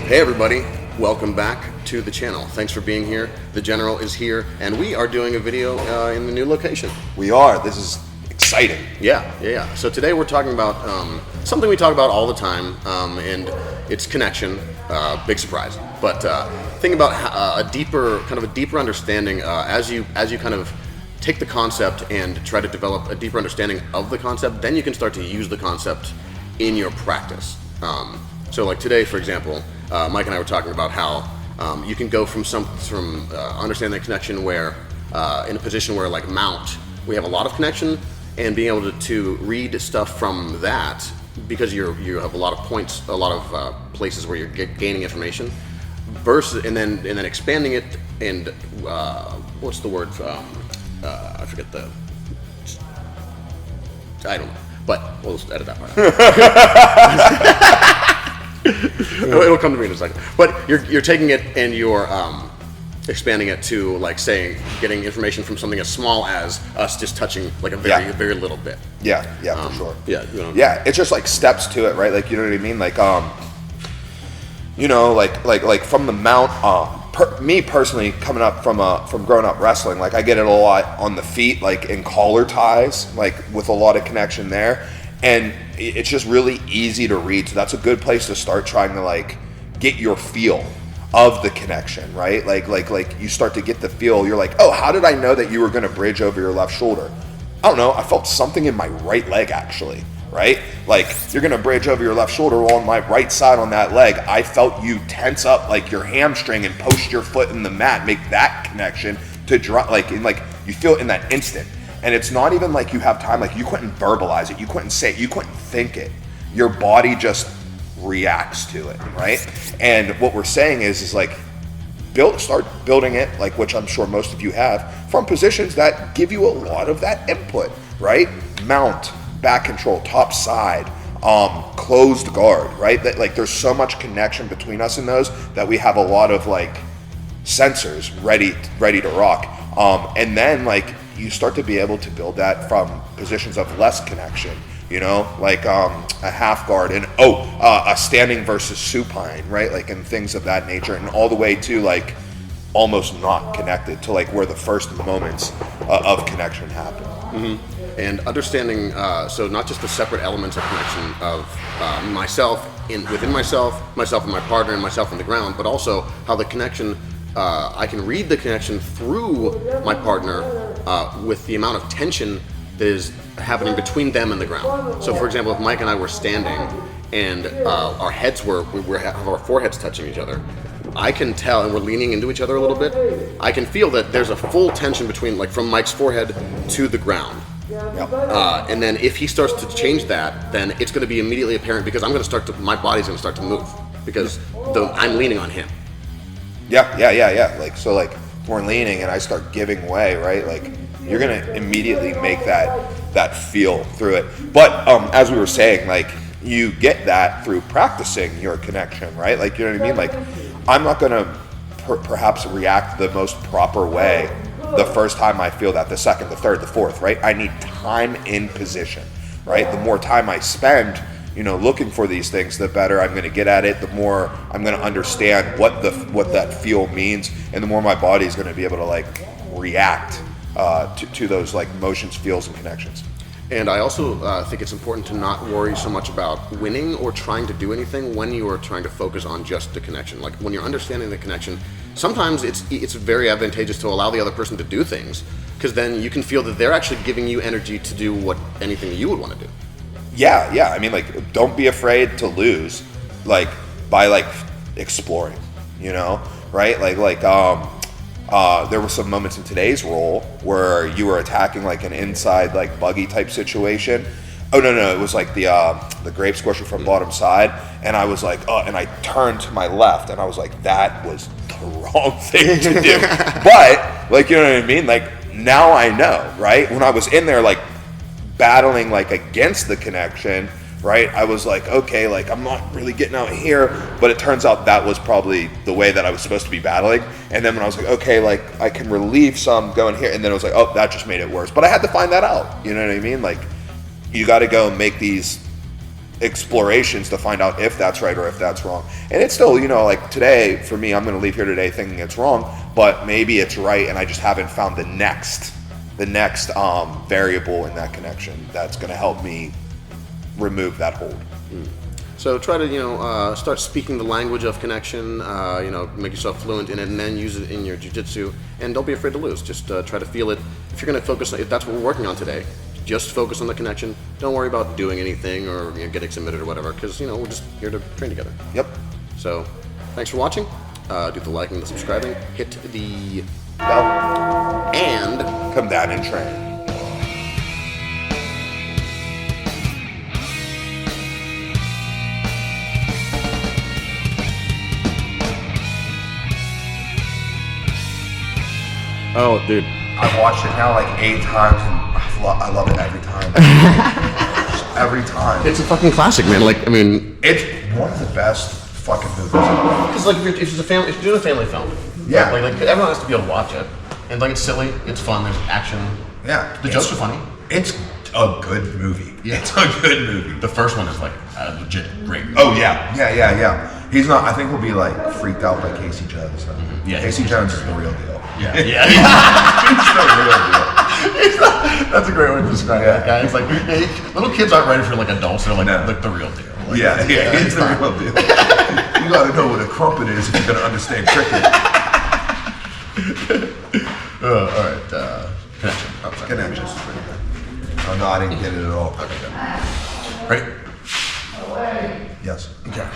Hey everybody, welcome back to the channel. Thanks for being here. The General is here, and we are doing a video in the new location. We are. This is exciting. Yeah. So today we're talking about something we talk about all the time, and it's connection. Big surprise, but think about a deeper understanding as you kind of take the concept and try to develop a deeper understanding of the concept. Then you can start to use the concept in your practice. So like today, for example, Mike and I were talking about how you can go from understanding the connection where in a position where like mount, we have a lot of connection, and being able to read stuff from that because you have a lot of points, a lot of places where you're gaining information, versus and then expanding it and what's the word? I forget the. I don't know, but we'll just edit that part out. It'll come to me in a second. But you're taking it and you're expanding it to like saying getting information from something as small as us just touching like a very little bit. Yeah, for sure. Yeah, yeah. It's just like steps to it, right? Like you know what I mean? Like like from the mount. Me personally, coming up from growing up wrestling, like I get it a lot on the feet, like in collar ties, like with a lot of connection there. And it's just really easy to read. So that's a good place to start trying to like get your feel of the connection, right? Like you start to get the feel. You're like, oh, how did I know that you were going to bridge over your left shoulder? I don't know. I felt something in my right leg actually, right? Like you're going to bridge over your left shoulder. Well, on my right side on that leg, I felt you tense up like your hamstring and post your foot in the mat, make that connection to drop, like you feel it in that instant. And it's not even like you have time, like you couldn't verbalize it, you couldn't say it, you couldn't think it. Your body just reacts to it, right? And what we're saying is like, start building it, like which I'm sure most of you have, from positions that give you a lot of that input, right? Mount, back control, top side, closed guard, right? That like there's so much connection between us in those that we have a lot of like sensors ready to rock. And then like, you start to be able to build that from positions of less connection, you know, like a half guard and a standing versus supine, right? Like and things of that nature, and all the way to like almost not connected to like where the first moments of connection happen. Mm-hmm. And understanding, so not just the separate elements of connection of myself within myself and my partner and myself on the ground, but also how the connection, I can read the connection through my partner with the amount of tension that is happening between them and the ground. So for example, if Mike and I were standing and our heads have our foreheads touching each other, I can tell, and we're leaning into each other a little bit, I can feel that there's a full tension between, like from Mike's forehead to the ground. And then if he starts to change that, then it's going to be immediately apparent because my body's going to start to move because I'm leaning on him. Yeah. Like, so like we're leaning and I start giving way, right? Like you're going to immediately make that feel through it. But as we were saying, like you get that through practicing your connection, right? Like, you know what I mean? Like I'm not going to perhaps react the most proper way the first time I feel that, the second, the third, the fourth, right? I need time in position, right? The more time I spend, you know, looking for these things, the better I'm going to get at it, the more I'm going to understand what that feel means, and the more my body is going to be able to like react to those like motions, feels, and connections. And I also think it's important to not worry so much about winning or trying to do anything when you are trying to focus on just the connection. Like when you're understanding the connection, sometimes it's very advantageous to allow the other person to do things, because then you can feel that they're actually giving you energy to do anything you would want to do. Yeah. I mean, like, don't be afraid to lose, like, by, like, exploring, you know, right? There were some moments in today's role where you were attacking, like, an inside, like, buggy type situation. Oh, no, it was, like, the grape squisher from bottom side, and I was like, and I turned to my left, and I was like, that was the wrong thing to do. But, like, you know what I mean? Like, now I know, right? When I was in there, like, battling like against the connection, right? I was like, okay, like I'm not really getting out here, but it turns out that was probably the way that I was supposed to be battling. And then when I was like, okay, like I can relieve some going here, and then it was like, oh, that just made it worse. But I had to find that out. You know what I mean? Like you got to go make these explorations to find out if that's right or if that's wrong. And it's still, you know, like today for me, I'm going to leave here today thinking it's wrong, but maybe it's right, and I just haven't found the next variable in that connection that's going to help me remove that hold. So try to, you know, start speaking the language of connection, you know, make yourself fluent in it, and then use it in your jiu-jitsu. And don't be afraid to lose. Just try to feel it. If you're going to focus, if that's what we're working on today, just focus on the connection. Don't worry about doing anything or, you know, getting submitted or whatever, because, you know, we're just here to train together. Yep. So thanks for watching. Do the liking, the subscribing, hit the Bell. and Come down and train. oh, dude. I've watched it now like 8 times, and I love it every time. Every time. It's a fucking classic, man. Like, I mean, It's one of the best fucking movies. because like if it's a family, if you're doing a family film, Yeah. like everyone has to be able to watch it, and like it's silly, it's fun, there's action. Yeah. The jokes are funny. It's a good movie. Yeah. It's a good movie. The first one is like legit great. Oh yeah. He's not. I think we'll be like freaked out by Casey Jones. So. Yeah, Casey he's Jones is the real deal. Yeah. He's the real deal. That's a great way to describe that guy. It's like little kids aren't ready for like adults. They're like, like the real deal. Like, He's the real deal. You got to know what a crumpet is if you're gonna understand cricket. All right. Connection. Oh, sorry. Connections. Oh no, I didn't get it at all. Okay, good. Ready? Yes. Okay.